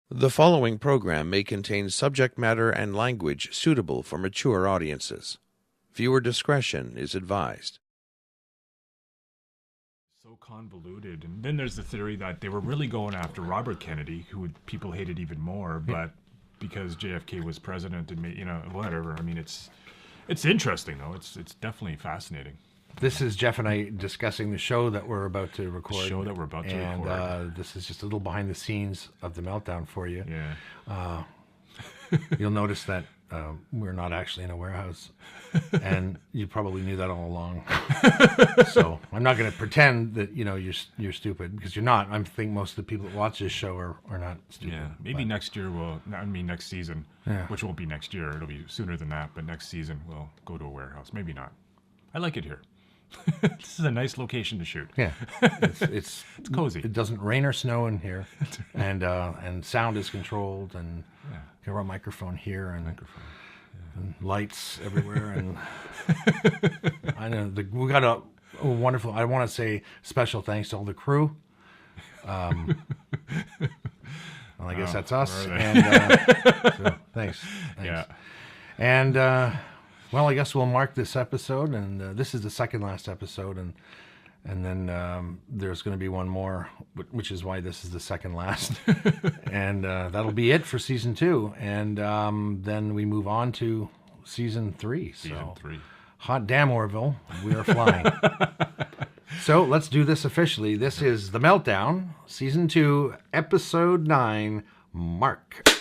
The following program may contain subject matter and language suitable for mature audiences. Viewer discretion is advised. So convoluted. And then there's the theory that they were really going after Robert Kennedy, who people hated even more, but because JFK was president and, whatever. I mean, it's interesting, though. It's definitely fascinating. This is Jeff and I discussing the show that we're about to record. And this is just a little behind the scenes of the Meltdown for you. Yeah. You'll notice that we're not actually in a warehouse. And you probably knew that all along. So I'm not going to pretend that, you're stupid, because you're not. I think most of the people that watch this show are not stupid. Yeah, maybe next year next season, which won't be next year. It'll be sooner than that. But next season we'll go to a warehouse. Maybe not. I like it here. This is a nice location to shoot. Yeah, it's cozy. It doesn't rain or snow in here, and sound is controlled, and you have a microphone here, and lights everywhere, and I know we got a wonderful. I want to say special thanks to all the crew. Well, I guess that's us, and so, thanks. Yeah, and. Well, I guess we'll mark this episode, and this is the second last episode, and then there's going to be one more, which is why this is the second last, and that'll be it for season 2, and then we move on to season 3. Season 3. Hot damn, Orville, we are flying. So let's do this officially. This is The Meltdown, season 2, episode 9, Mark.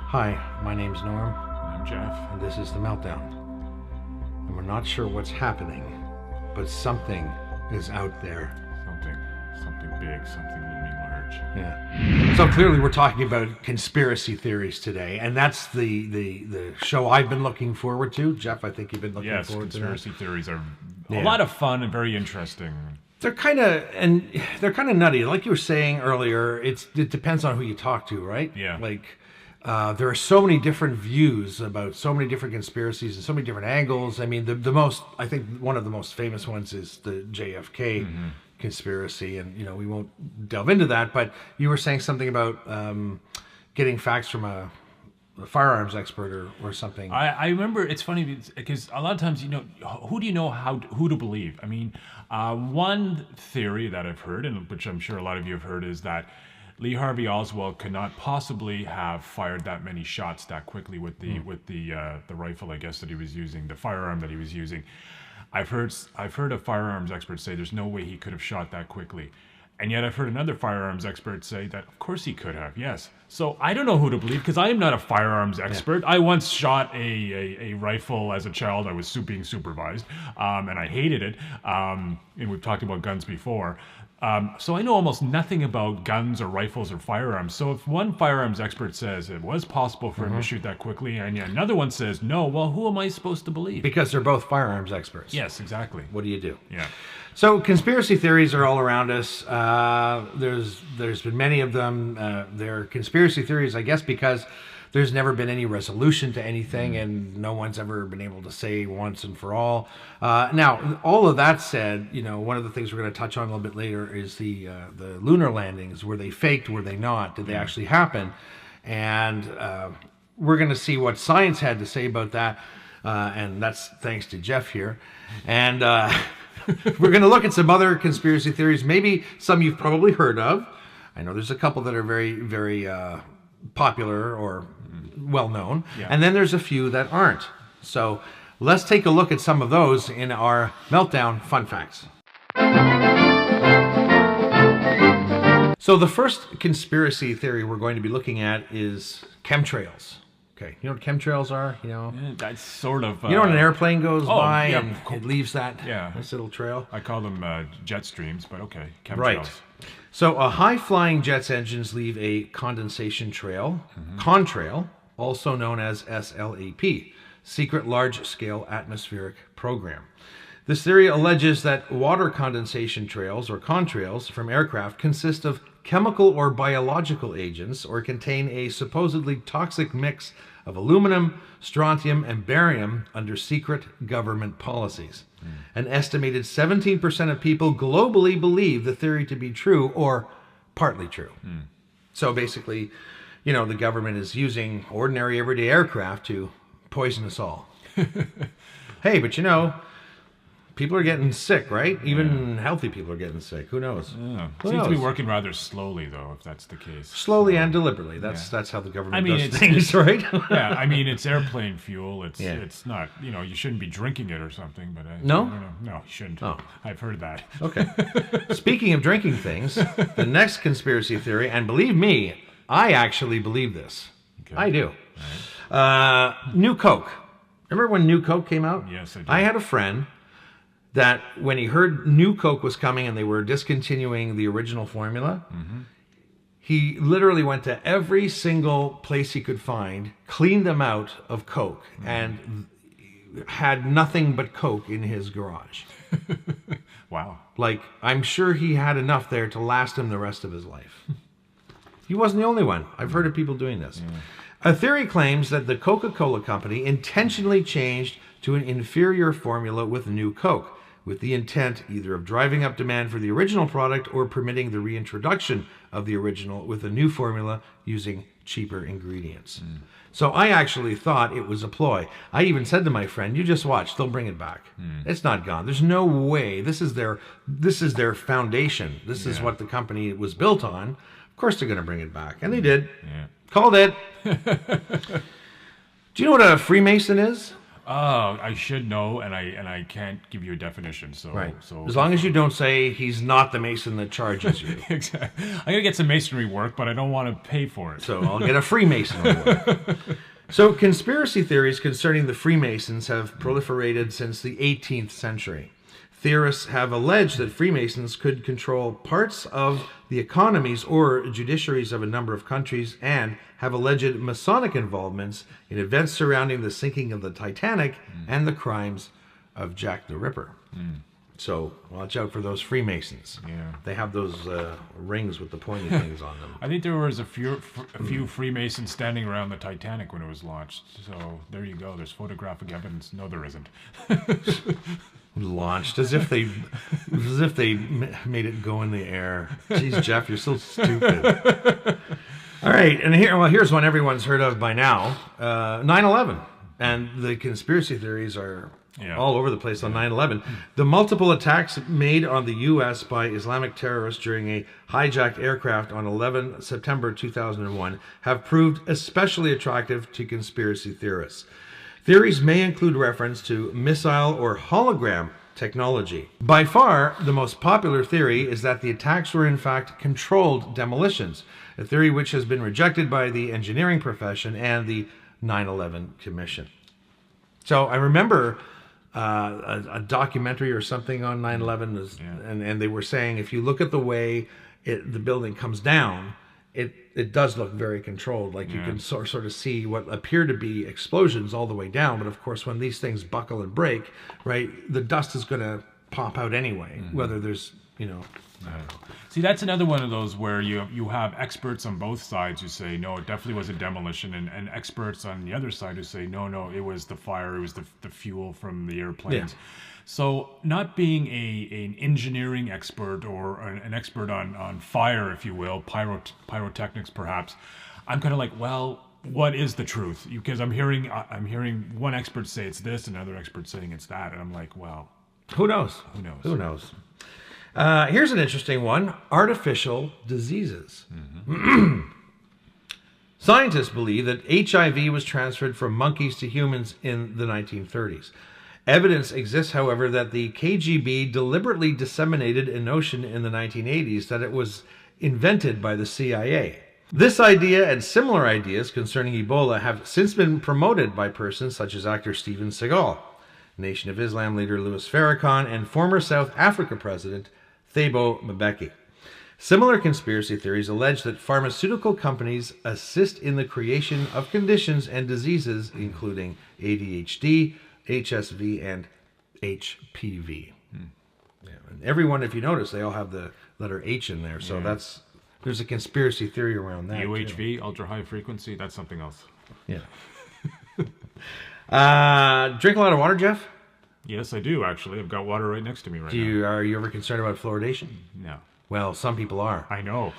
Hi, my name's Norm. I'm Jeff. And this is The Meltdown. And we're not sure what's happening, but something is out there. Something big, something looming large. Yeah. So clearly we're talking about conspiracy theories today, and that's the show I've been looking forward to. Jeff, I think you've been looking forward to that. Yes, conspiracy theories are a lot of fun and very interesting. They're kind of nutty. Like you were saying earlier, it depends on who you talk to, right? Yeah. Like, there are so many different views about so many different conspiracies and so many different angles. I mean, I think one of the most famous ones is the JFK conspiracy, and we won't delve into that. But you were saying something about getting facts from a firearms expert or something. I remember. It's funny because a lot of times, who do you know who to believe? I mean, one theory that I've heard, and which I'm sure a lot of you have heard, is that Lee Harvey Oswald could not possibly have fired that many shots that quickly with the rifle, I guess, that he was using, the firearm that he was using. I've heard a firearms expert say there's no way he could have shot that quickly. And yet I've heard another firearms expert say that, of course he could have, yes. So I don't know who to believe, because I am not a firearms expert. I once shot a rifle as a child. I was being supervised, and I hated it. And we've talked about guns before. So I know almost nothing about guns or rifles or firearms. So if one firearms expert says it was possible for him to shoot that quickly, and yet another one says no, well, who am I supposed to believe? Because they're both firearms experts. Yes, exactly. What do you do? Yeah. So conspiracy theories are all around us. There's been many of them. They're conspiracy theories, I guess, because there's never been any resolution to anything, and no one's ever been able to say once and for all. Now, all of that said, one of the things we're going to touch on a little bit later is the lunar landings. Were they faked? Were they not? Did they actually happen? And we're going to see what science had to say about that, and that's thanks to Jeff here. And we're going to look at some other conspiracy theories, maybe some you've probably heard of. I know there's a couple that are very, very popular or well-known, and then there's a few that aren't. So let's take a look at some of those in our Meltdown Fun Facts. So the first conspiracy theory we're going to be looking at is chemtrails. Okay. You know what chemtrails are? That's sort of... You know when an airplane goes by yeah. and it leaves that Yeah. nice little trail? I call them jet streams, but okay. Chemtrails. Right. So a high-flying jet's engines leave a condensation trail, contrail, also known as SLAP, Secret Large-Scale Atmospheric Program. This theory alleges that water condensation trails, or contrails, from aircraft consist of chemical or biological agents or contain a supposedly toxic mix of aluminum, strontium, and barium under secret government policies. An estimated 17% of people globally believe the theory to be true or partly true. So basically, the government is using ordinary everyday aircraft to poison us all. Hey, but people are getting sick, right? Even healthy people are getting sick. Who knows? Yeah. Who Seems to knows? be working rather slowly, though, if that's the case. Slowly and deliberately. That's how the government does it's things, right? Yeah, I mean, it's airplane fuel. It's Yeah. it's not, you shouldn't be drinking it or something, but No? I don't know. No, you shouldn't. Oh. I've heard that. Okay. Speaking of drinking things, the next conspiracy theory, and believe me, I actually believe this. Okay. I do. New Coke. Remember when New Coke came out? Yes, I do. I had a friend that when he heard New Coke was coming and they were discontinuing the original formula, he literally went to every single place he could find, cleaned them out of Coke, and had nothing but Coke in his garage. Wow. Like, I'm sure he had enough there to last him the rest of his life. He wasn't the only one. I've heard of people doing this. A theory claims that the Coca-Cola company intentionally changed to an inferior formula with New Coke, with the intent either of driving up demand for the original product or permitting the reintroduction of the original with a new formula using cheaper ingredients. So I actually thought it was a ploy. I even said to my friend, you just watch, they'll bring it back. It's not gone. There's no way. This is their foundation. This is what the company was built on. Of course they're going to bring it back. And they did. Yeah. Called it. Do you know what a Freemason is? Oh, I should know, and I can't give you a definition. So, Right. So As long as you don't say he's not the Mason that charges you. Exactly. I'm gonna get some masonry work, but I don't want to pay for it. So I'll get a Freemason award. So conspiracy theories concerning the Freemasons have proliferated since the 18th century. Theorists have alleged that Freemasons could control parts of the economies or judiciaries of a number of countries and have alleged Masonic involvements in events surrounding the sinking of the Titanic and the crimes of Jack the Ripper. So watch out for those Freemasons. Yeah. They have those rings with the pointy things on them. I think there was a few Freemasons standing around the Titanic when it was launched. So there you go. There's photographic evidence. No, there isn't. Launched as if they made it go in the air. Jeez, Jeff, you're so stupid. All right, and here's one everyone's heard of by now: 9/11, and the conspiracy theories are all over the place on 9/11. The multiple attacks made on the U.S. by Islamic terrorists during a hijacked aircraft on 11 September 2001 have proved especially attractive to conspiracy theorists. Theories may include reference to missile or hologram technology. By far, the most popular theory is that the attacks were in fact controlled demolitions, a theory which has been rejected by the engineering profession and the 9/11 Commission. So I remember a documentary or something on 9/11, and they were saying if you look at the way the building comes down, it does look very controlled. Like you can sort of see what appear to be explosions all the way down. But of course, when these things buckle and break, right, the dust is going to pop out anyway, whether there's, I don't know. See, that's another one of those where you have experts on both sides who say, no, it definitely was a demolition, and experts on the other side who say, no, it was the fire, it was the fuel from the airplanes. Yeah. So not being an engineering expert or an expert on fire, if you will, pyrotechnics perhaps, I'm kind of like, well, what is the truth? Because I'm hearing one expert say it's this, another expert saying it's that, and I'm like, well, who knows? Who knows? Here's an interesting one: artificial diseases. Scientists believe that HIV was transferred from monkeys to humans in the 1930s. Evidence exists, however, that the KGB deliberately disseminated a notion in the 1980s that it was invented by the CIA. This idea and similar ideas concerning Ebola have since been promoted by persons such as actor Steven Seagal, Nation of Islam leader Louis Farrakhan, and former South Africa President Thabo Mbeki. Similar conspiracy theories allege that pharmaceutical companies assist in the creation of conditions and diseases including ADHD, HSV, and HPV. Yeah, and everyone, if you notice, they all have the letter H in there, so there's a conspiracy theory around that. UHV, ultra high frequency, that's something else. Yeah. Drink a lot of water, Jeff? Yes, I do, actually. I've got water right next to me right now. Are you ever concerned about fluoridation? No. Well, some people are. I know.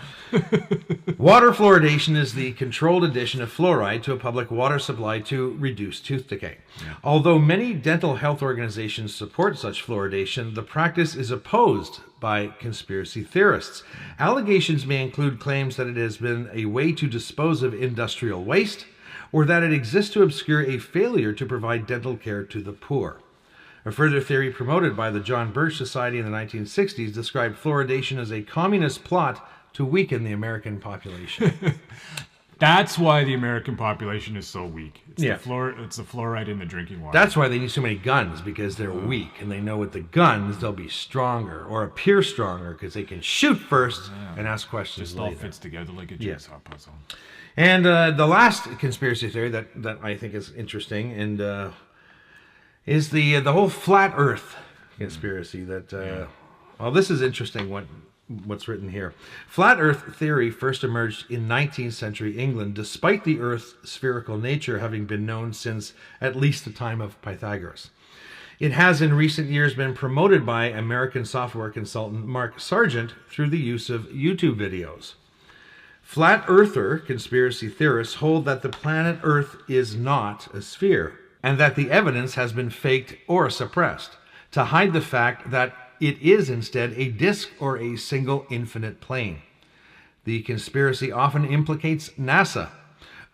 Water fluoridation is the controlled addition of fluoride to a public water supply to reduce tooth decay. Yeah. Although many dental health organizations support such fluoridation, the practice is opposed by conspiracy theorists. Allegations may include claims that it has been a way to dispose of industrial waste, or that it exists to obscure a failure to provide dental care to the poor. A further theory promoted by the John Birch Society in the 1960s described fluoridation as a communist plot to weaken the American population. That's why the American population is so weak. It's Yeah. It's the fluoride in the drinking water. That's why they need so many guns, because they're weak, and they know with the guns they'll be stronger or appear stronger because they can shoot first and ask questions Just all later. fits together like a jigsaw puzzle. And the last conspiracy theory that I think is interesting and is the whole flat Earth conspiracy. Well, this is interesting. What's written here? Flat Earth theory first emerged in 19th century England, despite the Earth's spherical nature having been known since at least the time of Pythagoras. It has in recent years been promoted by American software consultant Mark Sargent through the use of YouTube videos. Flat Earther conspiracy theorists hold that the planet Earth is not a sphere, and that the evidence has been faked or suppressed to hide the fact that it is instead a disk or a single infinite plane. The conspiracy often implicates NASA.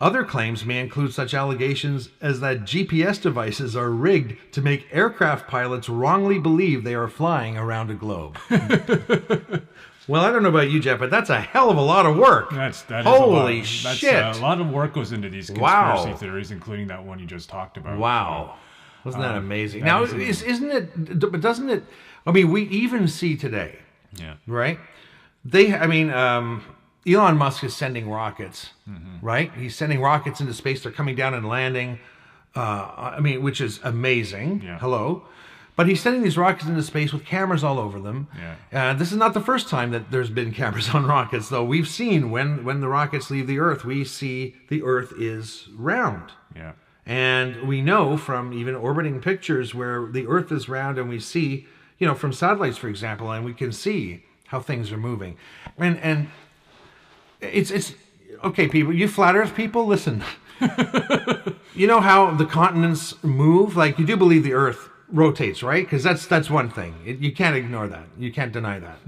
Other claims may include such allegations as that GPS devices are rigged to make aircraft pilots wrongly believe they are flying around a globe. Well, I don't know about you, Jeff, but that's a hell of a lot of work. That is Holy a lot. shit. A lot of work goes into these conspiracy theories, including that one you just talked about. Wow. Wasn't that amazing? that Now, is isn't it, but doesn't it, I mean, we even see today, Yeah. right? Elon Musk is sending rockets, right? He's sending rockets into space. They're coming down and landing, which is amazing. Yeah. Hello. But he's sending these rockets into space with cameras all over them. Yeah. This is not the first time that there's been cameras on rockets, though. We've seen when the rockets leave the Earth, we see the Earth is round. Yeah. And we know from even orbiting pictures where the Earth is round, and we see, from satellites, for example, and we can see how things are moving. And it's okay, people, you flat Earth people, listen. You know how the continents move? Like, you do believe the Earth rotates, right? Because that's one thing. You can't ignore that. You can't deny that.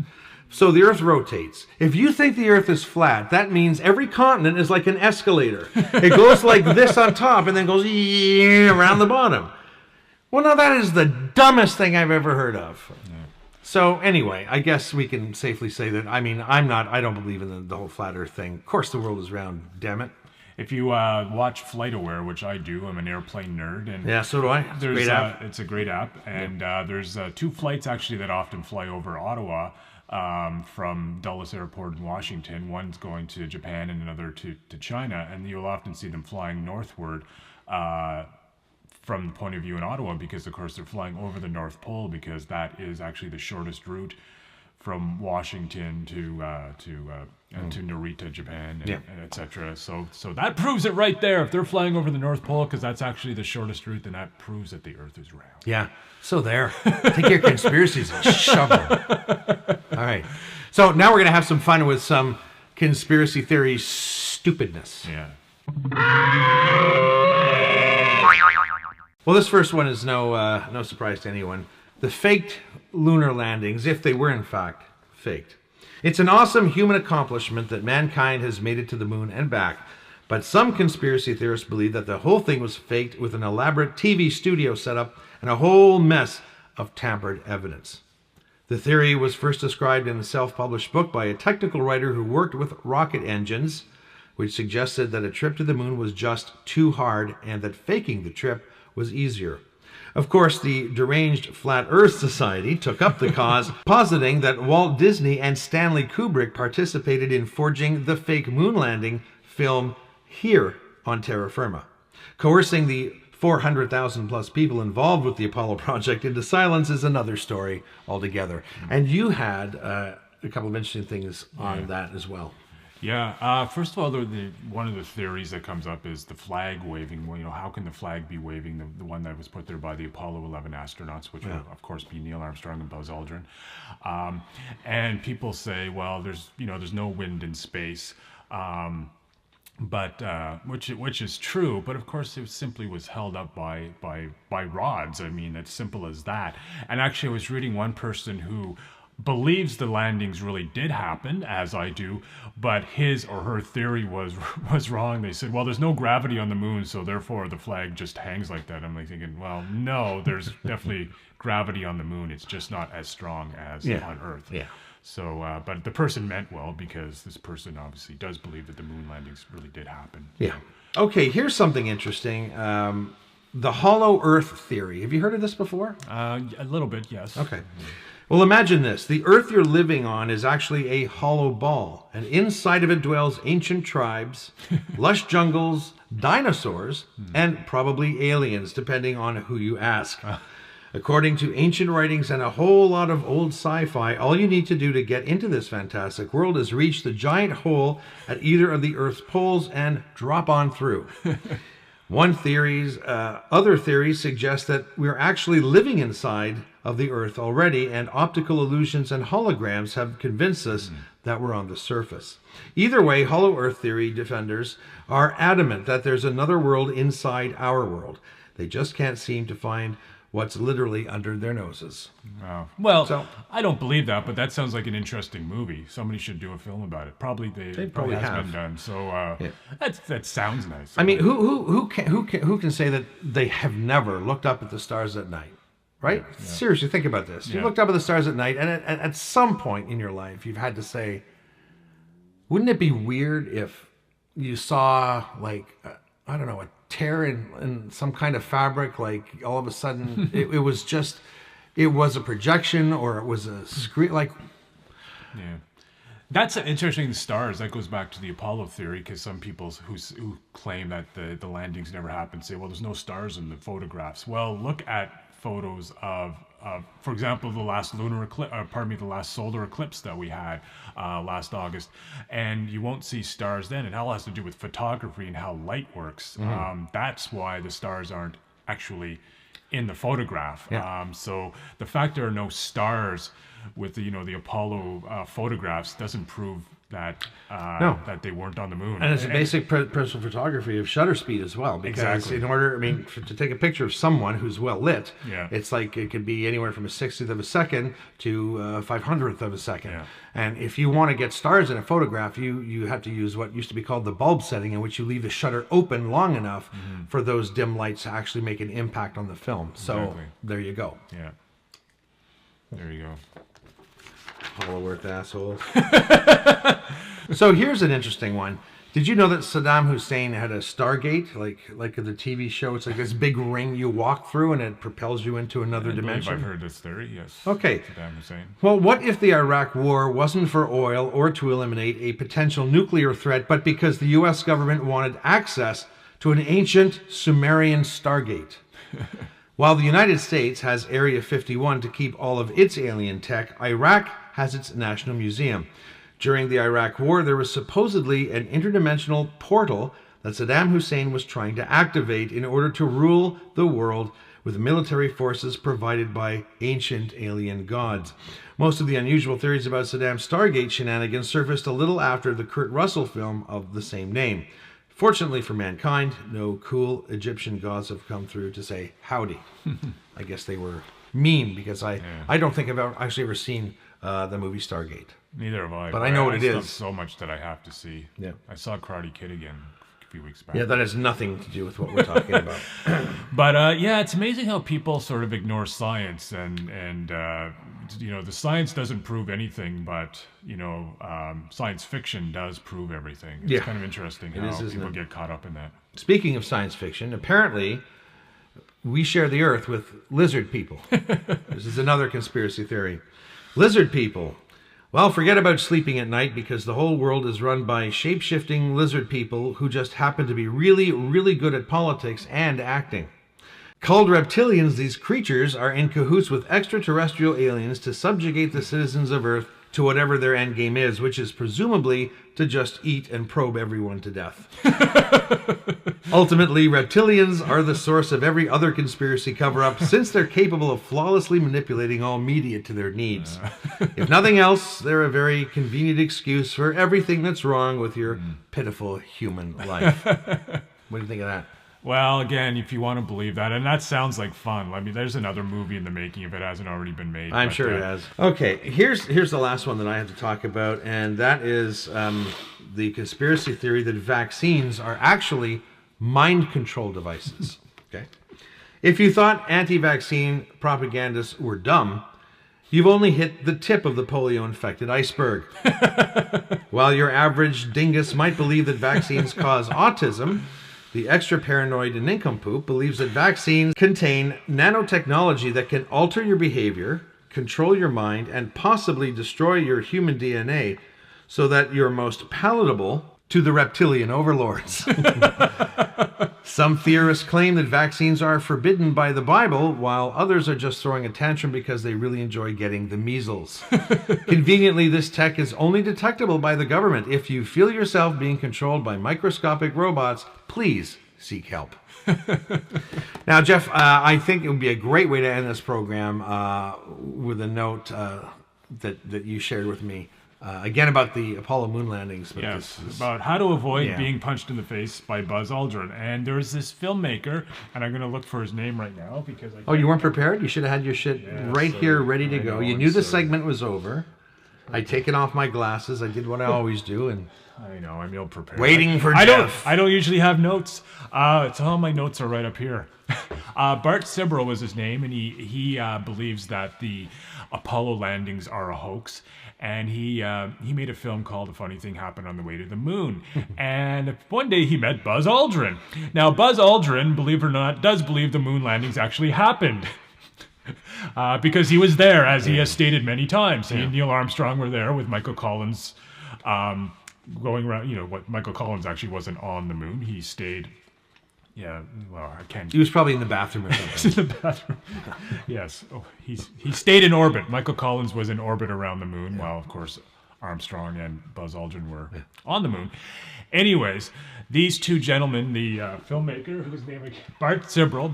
So the Earth rotates. If you think the Earth is flat, that means every continent is like an escalator. It goes like this on top and then goes around the bottom. Well, now that is the dumbest thing I've ever heard of. Yeah. So anyway, I guess we can safely say that, I don't believe in the whole flat Earth thing. Of course the world is round, damn it. If you watch FlightAware, which I do, I'm an airplane nerd, and yeah, so do I. It's a great app. It's a great app, and there's 2 flights actually that often fly over Ottawa from Dulles Airport in Washington. One's going to Japan and another to China, and you'll often see them flying northward from the point of view in Ottawa, because of course they're flying over the North Pole, because that is actually the shortest route from Washington to Narita, Japan, and etc. So that proves it right there. If they're flying over the North Pole, because that's actually the shortest route, then that proves that the Earth is round. Yeah. So there. Take your conspiracies and shove them. All right. So now we're going to have some fun with some conspiracy theory stupidness. Yeah. Well, this first one is no surprise to anyone. The faked lunar landings, if they were in fact faked. It's an awesome human accomplishment that mankind has made it to the moon and back, but some conspiracy theorists believe that the whole thing was faked with an elaborate TV studio setup and a whole mess of tampered evidence. The theory was first described in a self-published book by a technical writer who worked with rocket engines, which suggested that a trip to the moon was just too hard and that faking the trip was easier. Of course, the deranged Flat Earth Society took up the cause, positing that Walt Disney and Stanley Kubrick participated in forging the fake moon landing film here on terra firma, coercing the 400,000 plus people involved with the Apollo project into silence is another story altogether. And you had a couple of interesting things on that as well. Yeah. First of all, one of the theories that comes up is the flag waving. Well, how can the flag be waving? The one that was put there by the Apollo 11 astronauts, which will, of course, be Neil Armstrong and Buzz Aldrin. And people say, well, there's no wind in space. But which is true, but of course it simply was held up by rods. I mean, it's simple as that. And actually, I was reading one person who believes the landings really did happen, as I do, but his or her theory was wrong. They said, well, there's no gravity on the moon, so therefore the flag just hangs like that. I'm like thinking, well, no, there's definitely gravity on the moon. It's just not as strong as on Earth. Yeah. So, but the person meant well, because this person obviously does believe that the moon landings really did happen. Yeah. Okay, here's something interesting. The hollow Earth theory. Have you heard of this before? A little bit, yes. Okay. Well, imagine this. The Earth you're living on is actually a hollow ball, and inside of it dwells ancient tribes, lush jungles, dinosaurs, and probably aliens, depending on who you ask. According to ancient writings and a whole lot of old sci-fi, all you need to do to get into this fantastic world is reach the giant hole at either of the Earth's poles and drop on through. Other theories suggest that we're actually living inside of the Earth already, and optical illusions and holograms have convinced us that we're on the surface. Either way, hollow Earth theory defenders are adamant that there's another world inside our world. They just can't seem to find what's literally under their noses. Oh. Well, I don't believe that, but that sounds like an interesting movie. Somebody should do a film about it. Probably they probably has been done. So that sounds nice. I mean, who can say that they have never looked up at the stars at night? Right? Yeah. Seriously, think about this. You looked up at the stars at night, and at some point in your life, you've had to say, wouldn't it be weird if you saw, like, I don't know, a tear in some kind of fabric, like all of a sudden it was a projection, or it was a screen, like... Yeah. That's interesting, the stars. That goes back to the Apollo theory, because some people who claim that the landings never happened say, well, there's no stars in the photographs. Well, look at photos of for example, the last the last solar eclipse that we had last August, and you won't see stars then. It all has to do with photography and how light works. That's why the stars aren't actually in the photograph. Yeah. So the fact there are no stars with the Apollo photographs doesn't prove that that they weren't on the moon. And it's a basic principle of photography of shutter speed as well. Because in order, to take a picture of someone who's well lit, it's like it could be anywhere from a 60th of a second to a 500th of a second. Yeah. And if you want to get stars in a photograph, you have to use what used to be called the bulb setting, in which you leave the shutter open long enough for those dim lights to actually make an impact on the film. So there you go. Yeah. There you go. Hollow Earth assholes. So here's an interesting one. Did you know that Saddam Hussein had a Stargate, like in the TV show? It's like this big ring you walk through, and it propels you into another dimension. I've heard this theory. Yes. Okay. Saddam Hussein. Well, what if the Iraq War wasn't for oil or to eliminate a potential nuclear threat, but because the U.S. government wanted access to an ancient Sumerian Stargate? While the United States has Area 51 to keep all of its alien tech, Iraq has its National Museum. During the Iraq War, there was supposedly an interdimensional portal that Saddam Hussein was trying to activate in order to rule the world with military forces provided by ancient alien gods. Most of the unusual theories about Saddam's Stargate shenanigans surfaced a little after the Kurt Russell film of the same name. Fortunately for mankind, no cool Egyptian gods have come through to say howdy. I guess they were mean, because I don't think I've actually ever seen the movie Stargate. Neither have I. But I know what it is. So much that I have to see. Yeah. I saw Karate Kid again a few weeks back. Yeah, that has nothing to do with what we're talking about. But it's amazing how people sort of ignore science and the science doesn't prove anything, but science fiction does prove everything. It's kind of interesting how people get caught up in that. Speaking of science fiction, apparently we share the Earth with lizard people. This is another conspiracy theory. Lizard people. Well, forget about sleeping at night, because the whole world is run by shape-shifting lizard people who just happen to be really, really good at politics and acting. Called reptilians, these creatures are in cahoots with extraterrestrial aliens to subjugate the citizens of Earth to whatever their endgame is, which is presumably to just eat and probe everyone to death. Ultimately, reptilians are the source of every other conspiracy cover-up, since they're capable of flawlessly manipulating all media to their needs. If nothing else, they're a very convenient excuse for everything that's wrong with your pitiful human life. What do you think of that? Well, again, if you want to believe that, and that sounds like fun. I mean, there's another movie in the making if it hasn't already been made. I'm sure it has. Okay, here's the last one that I have to talk about, and that is the conspiracy theory that vaccines are actually mind control devices. Okay, if you thought anti-vaccine propagandists were dumb, you've only hit the tip of the polio-infected iceberg. While your average dingus might believe that vaccines cause autism, the extra paranoid nincompoop believes that vaccines contain nanotechnology that can alter your behavior, control your mind, and possibly destroy your human DNA so that you're most palatable to the reptilian overlords. Some theorists claim that vaccines are forbidden by the Bible, while others are just throwing a tantrum because they really enjoy getting the measles. Conveniently, this tech is only detectable by the government. If you feel yourself being controlled by microscopic robots, please seek help. Now, Jeff, I think it would be a great way to end this program with a note that you shared with me. Again, about the Apollo moon landings. But yes, about how to avoid being punched in the face by Buzz Aldrin. And there's this filmmaker, and I'm going to look for his name right now because I you weren't prepared? You should have had your shit here, ready to go. You knew the segment was over. I'd taken off my glasses. I did what I always do, and I know I'm ill prepared. Waiting for Jeff. I don't usually have notes. It's all my notes are right up here. Bart Sibrel was his name, and he believes that the Apollo landings are a hoax. And he made a film called "A Funny Thing Happened on the Way to the Moon." And one day he met Buzz Aldrin. Now, Buzz Aldrin, believe it or not, does believe the moon landings actually happened. Because he was there, as he has stated many times. He and Neil Armstrong were there with Michael Collins going around. What Michael Collins actually wasn't on the moon. He stayed... Yeah, well, I can't... He was probably in the bathroom or something. In the bathroom. Yes. Oh, he stayed in orbit. Michael Collins was in orbit around the moon, while, of course, Armstrong and Buzz Aldrin were on the moon. Anyways, these two gentlemen, the filmmaker, whose name is Bart Sibrel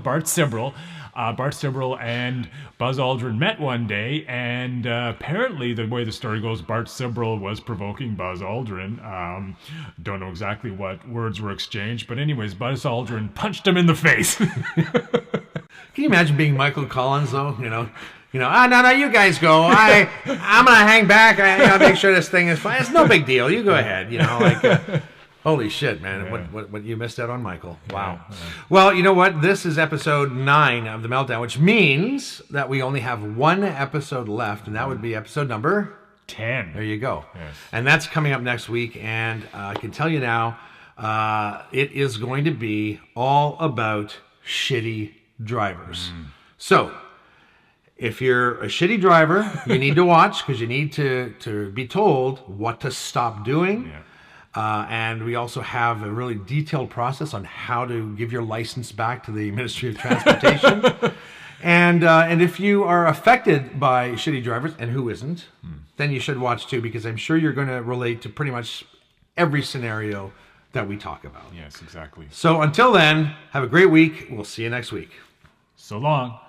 and Buzz Aldrin met one day, and apparently, the way the story goes, Bart Sibrel was provoking Buzz Aldrin. Don't know exactly what words were exchanged, but anyways, Buzz Aldrin punched him in the face. Can you imagine being Michael Collins, though? No, you guys go. I'm gonna hang back. I gotta make sure this thing is fine. It's no big deal. You go ahead. Holy shit, man! Yeah. What you missed out on, Michael? Wow. Yeah. Well, you know what? This is episode 9 of the Meltdown, which means that we only have one episode left, and that would be episode number 10. There you go. Yes. And that's coming up next week. And I can tell you now, it is going to be all about shitty drivers. So, if you're a shitty driver, you need to watch, because you need to be told what to stop doing. Yeah. And we also have a really detailed process on how to give your license back to the Ministry of Transportation. And if you are affected by shitty drivers, and who isn't, then you should watch too, because I'm sure you're going to relate to pretty much every scenario that we talk about. Yes, exactly. So until then, have a great week. We'll see you next week. So long.